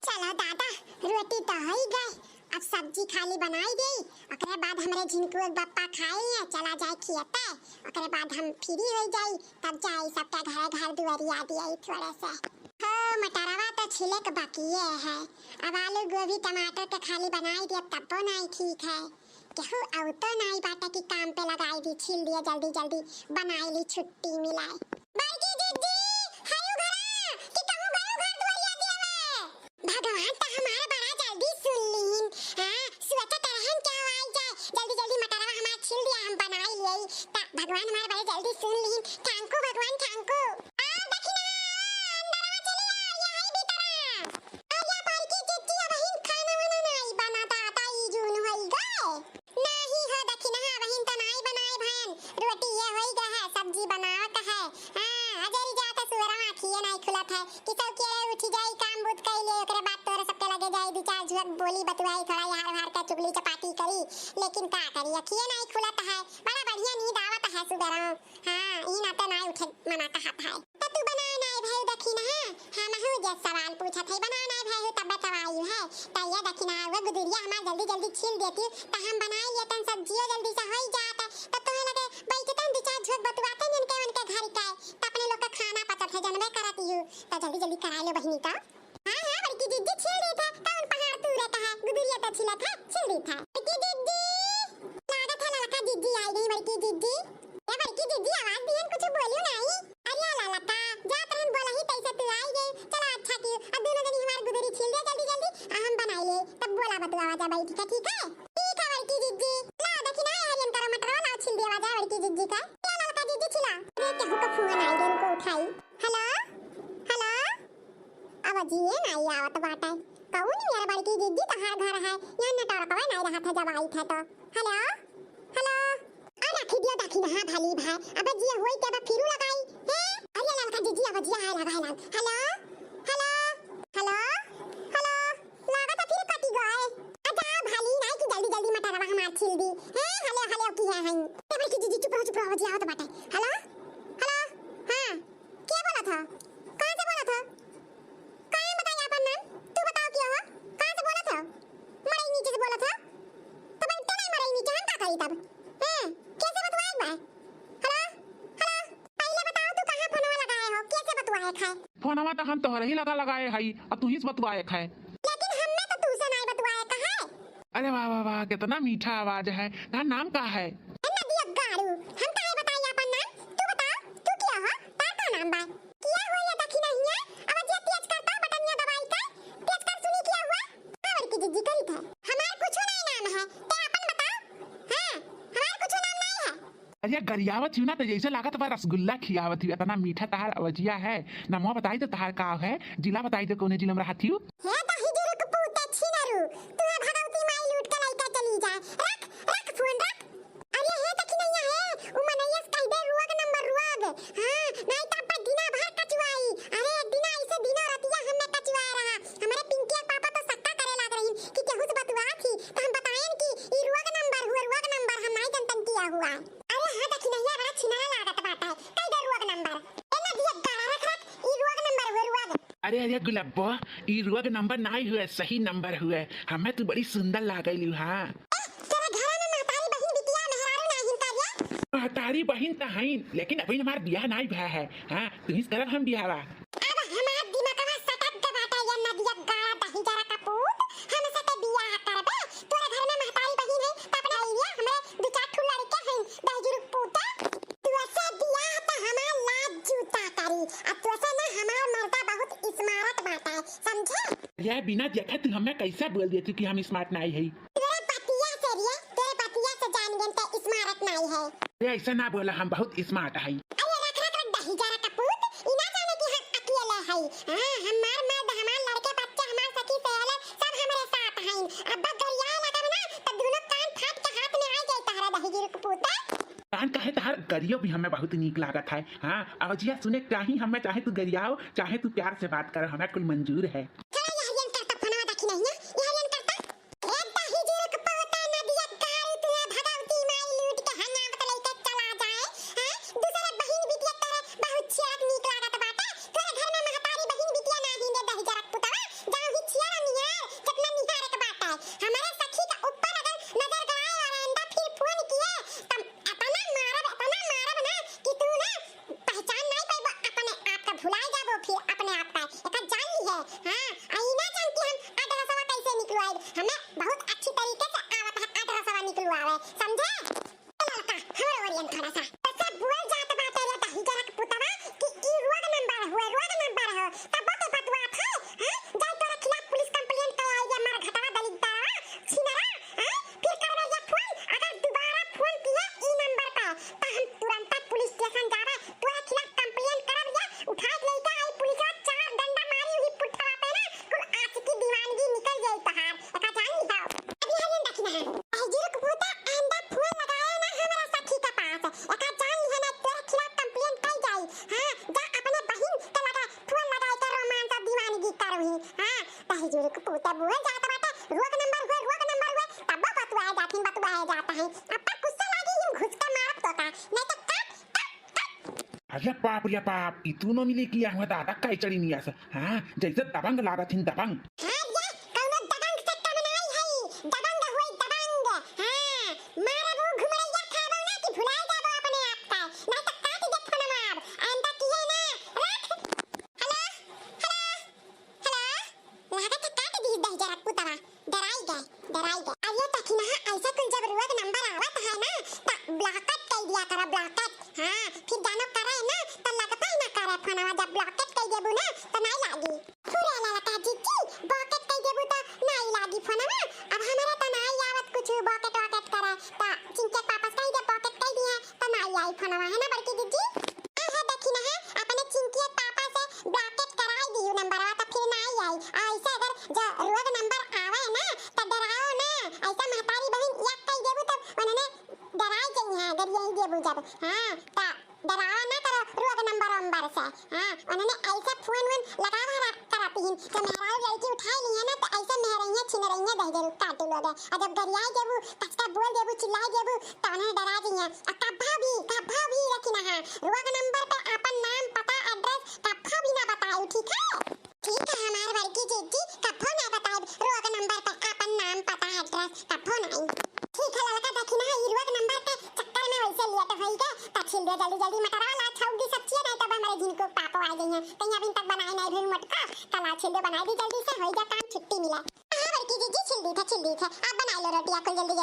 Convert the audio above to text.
चलो दादा, रोटी तो हो ही गई, अब सब्जी खाली बनाई गई। ओकरे बाद हमरे झिनकू एक बप्पा खाई है, चला जाए खियते। ओकरे बाद हम फ्री हो जाई, तब जाई सबका घर घर दुआरिया दिया थोड़े से। हो मटरवा तो छिले के बाकी है, अब आलू गोभी टमाटर के खाली बनाई दिया तब तो नहीं ठीक है। केहू आउ तो नहीं बाटा की काम पे लगाई दी, छिल दिया जल्दी जल्दी बनाई ली, छुट्टी मिलाई। बड़की दीदी हायो घरा कि कहूं गयो घर दुआरिया दियावे। भगवान तो हमारे बड़ा जल्दी सुन लीन। हां सुअता तरहन क्या आई जाए, जल्दी जल्दी मटरवा हमार छिल दिया, हम बनाई लियई। ता भगवान हमारे बड़े जल्दी सुन लीन। थैंक यू भगवान, थैंक यू। आ दखिना अंदरवा चली आ, यही भीतर आ या बड़की दीदी अब हिन खाना वाना नहीं बनाता, ताई जून होई गए नहीं हो। दखिना वहिन तो नहीं बनाए भान, रोटी ये होई गए है, सब्जी बनावत है। हां अजरी जाता सुअरवा आखिए नहीं खुलत है कि सब के उठी जाई काम बुत कइले, ओकरे बाद तोरे सबके लगे जाई दू चार झुक बोली बतवाई, थोड़ा यार हार का चुगली चपाटी करी, लेकिन का करी आखिए नहीं खुलत है। बड़ा बढ़िया नींद आवत है सुबह। हां ई ना तो नहीं उठे मना कहत है। त तू बना नहीं भाई दखिना। हां महू जे सवाल पूछत है, बना नहीं भाई तब बतावाई है। त ये दखिना वो गुदरिया हमार जल्दी जल्दी छील देती त हम बनाई लेतन, सब्जियों जल्दी से होई जात। त तोहे लगे बैठतन दू चार झुक बतवाते जिनके उनके घर के, त अपने लोग का खाना पचत है जनबे करत यू, त जल्दी जल्दी करा लो बहिनी का। हां हां बड़की दीदी छील दी था, कौन पहाड़ तूरत है, गुदरिया तो छिलत है, छील दी था। बड़की दीदी लागत है ललका दीदी आई गई। बड़की दीदी ये बड़की दीदी आवाज दियन कुछ बोलियो नहीं। अरे ललका जात रहन बोला ही तैसे तू आई गई, चलो अच्छा की अब दोनों जनी हमार गुदरी छील दे जल्दी जल्दी, हम बनाई ले तब बोला बतवा आवाज बैठ के। ठीक है ठीक है बड़की दीदी। ला दखिना हरियन करो मटर ला छिल दे आवाज बड़की दीदी का। ये ललका दीदी छिला रे के हुक फोन आई गन को उठाई। हेलो हेलो आवाज ये नहीं आवत बाटे, कौन मेरा बड़की दीदी तहार घर है यहाँ नटर कवे नहीं रहा था जब आई था। तो हेलो हेलो आ रखी दियो दखिना। हां भली भाई अब जी होई के अब फिरू लगाई है। अरे ललका दीदी आवाज ये लगा है। हेलो हेलो हेलो हेलो लागत फिर कटी गए। अच्छा भली नहीं कि जल्दी जल्दी मटरवा हमार छिल दी है। हेलो हेलो की है ते बड़की दीदी चुप रहो आवाज आवत बाटे। हेलो हेलो हां क्या बोला था, कहां से बोला था, कहां बताइए अपन नाम, तू बताओ क्या हुआ, कहां से बोला था, मरई नीचे से बोला था तब इतना नहीं मरई नीचे हम का करी तब हैं कैसे बतवाई बा। हेलो हेलो पहले बताओ तू कहां फोनवा लगाए हो, कैसे बतवाए खाए। फोनवा तो हम तोहरे ही लगाए हई और तू ही बतवाए खाए। लेकिन हमने तो तुझसे नहीं बतवाया कहा है। अरे वाह वाह वाह कितना मीठा आवाज है। तार नाम का है? नदिया गाड़ू हम काहे बताइए अपन नाम, तू बता तू क्या हो, तार का नाम बा किया हुआ ये दखिना हिया। आवाज ये तेज करता बटनिया दबाई का तेज कर सुनी क्या हुआ। और की जिज्जी करी था हमार कुछ नहीं नाम है, ते अपन बताओ। हां हमार कुछ नाम नहीं है। अरे गरियावत हूँ ना तो जैसे लागत बा रसगुल्ला खियावत हूँ, इतना मीठा तहार अवजिया है। नमवा बताई तो तहार का है, जिला बताई तो कौन जिला में रहत हूँ। हे दही जुरुक पूते छिनरू तू भगवती माई लूट के लइका चली जा। रख रख फोन रख। अरे हे दखिना है उ मनैया कह दे रुआ के नंबर रुआब। हां नहीं त अपन दिना भर कचवाई। अरे दिना ऐसे दिना रतिया हमें कचवा रहा। हमारे पिंकी पापा तो सक्का करे लाग रही कि केहू से बतवा थी तो हम बताएं कि ई रुआ के नंबर हुआ, रुआ के नंबर हम नहीं जनतन किया हुआ। अरे हां दखिना ये बड़ा छिना लागत बाटा है, कह दे रुआ के नंबर एना दिया गाड़ा रख रख ई रुआ के नंबर हुआ, रुआ के। अरे अरे गुलाबो ई रुआ के नंबर नहीं हुए, सही नंबर हुए। हमें तू बड़ी सुंदर लागैलू। हां तेरे घर में महतारी बहन बिटिया मेहरारू नहीं हिंता तारी बहन तो हई, लेकिन अभी हमार बियाह नहीं भया है। हां तू ही करब हम बियाहवा। अब हमार दिमागवा सटक के बाटा ये नदिया गाड़ा दही जरा कपूत हम सटे बियाह करबे। तोरे घर में महतारी बहन है त अपने एरिया हमरे दू चार ठू लड़के हैं दही जुरुक पूता। तू ऐसे बियाह त हमार लाज जूता करी। अब तू ऐसे ना हमार मर्दा बहुत स्मार्ट बाटा है समझे। ये बिना देखे तू हमें कैसे बोल देती कि हम स्मार्ट नहीं है। तेरे पतिया से रिया तेरे पतिया से जान गन ते स्मार्ट नहीं है। ये ऐसा ना बोला, हम बहुत स्मार्ट है। अरे रख रख रख दही जरा कपूत इना जाने कि हम अकेले है। हां हमार मर्द हमार लड़के बच्चे हमार सखी सहेली सब हमारे साथ हैं। अब गरिया लगब ना तो दोनों कान फाट के हाथ में आ जाए तहरा दही जरा कपूत। कान कहे तहार गरियो भी हमें बहुत नीक लागत है। हाँ अवजिया सुने चाही हमें, चाहे तू गरियाओ चाहे तू प्यार से बात कर, हमें कुल मंजूर है। चला ये हरियन करता फोनवा दखी नहीं ना, ये हरियन करता एक दही जरा कपूत नदिया गाड़ी तू भगवती माई लूट के हन्ना बतलाई के चला जाए। हां दूसरे बहन बिटिया तेरे बहुत छियाक नीक लागत बाटा। तोरे घर में महतारी बहन बिटिया नहीं दे दही जरा कपूतवा जाओ ही छिया हमें बहुत अच्छी तरीके से आवत है आधा सवा निकलवावे समझे लड़का हमरे ओरियन थोड़ा सा तो सब बोल जात बाटे रे दही जरा के पुतवा कि ई रोग नंबर हो तब तो बतवा था हां जाई तोरा खिलाफ पुलिस कंप्लेंट कराई या मार घटावा दलित छिनरा फिर करवे या फोन अगर दोबारा फोन किया ई नंबर पे तो हम तुरंत पुलिस स्टेशन जावे तोरा खिलाफ कंप्लेंट करब या उठा लेके आई पुलिस चार डंडा मारी हुई पुठवा पे ना कुल आज की दीवानगी निकल जाई तहार एका जान निभाओ अभी हरियन देखना है हजूर को पुता आंदा फोन लगाया ना हमारा सखी के पास एका जान है ना तेरे खिलाफ कंप्लेंट कर जाई हां जा अपने बहन के लगा फोन लगा के रोमांस दीवानगी करही हां हजूर को पुता बोल जाता बाटे रोग नंबर हुए तब बतवाया जाता है अब गुस्सा लागी हम घुस के मारब तो का नहीं तो अरे बाप इतू न मिले कि यहाँ दादा काय चढ़ी नहीं आसा हाँ जैसे दबंग ला रहा थी दबंग हां ये कौनो दबंग से कम नहीं है दबंग होई दबंग हां मारबो घुमड़ैया खाबो ना कि भुला जाबो अपने आप का नहीं तो काट दे फोन मार आंदा किए ना रख हेलो लागत काट दी दे जरा पुतवा डराई गए अब ये तक ना ऐसा कुल जब रोग नंबर आवत है ना तो ब्लॉकेट कर दिया करा ब्लॉकेट हां फिर जानो करे ना तो लगता ही ना करे फोनवा जब ब्लॉकेट कर देबू ना तो नहीं लागी पूरा लड़का जीजी ब्लॉकेट कर देबू तो नहीं लागी फोनवा अब हमारा तो नहीं आवत कुछ ब्लॉकेट करे तो चिंके पापा कह दे ब्लॉकेट कर दिया तो नहीं आई फोनवा है ना बड़की जीजी है देखी ना अपने चिंके पापा से ब्लॉकेट कराई दियो नंबरवा तो फिर नहीं आई ऐसा अगर जो रोग नंबर आवे ना तो डराओ ना ऐसा महतारी बहन एक कह देबू तो उन्होंने डराई गई है अगर यही देबू जब हां तो डरावा ना करो रोग नंबर से हां उन्होंने ऐसा फोन लगावा कराती हैं तो मेहरारू लड़की उठाई ली है ना तो ऐसे मेहरैया छिन रही है दे दे काटू लोगे और जब गरियाई देबू कचका बोल देबू चिल्लाई देबू तो उन्हें डरा दी है और कभी भी रखी ना रोग नंबर पे अपन नाम पता एड्रेस कभी भी ना बताओ ठीक है हमारे बड़की जीजी कभी ना बताओ रोग नंबर पे अपन नाम पता एड्रेस कभी नहीं ठीक है लड़का देखी ना ये रोग नंबर के चक्कर में वैसे लिया तो होई के छिल दे जल्दी मटरा ला छौगी सच्ची नहीं तब हमारे जिनको पापा आ गई हैं कहीं अभी तक बनाए नहीं फिर मटका कल छिल दे बना दी जल्दी से हो जा काम छुट्टी मिला हां बड़की जीजी छिल दी था अब बना लो रोटियां को जल्दी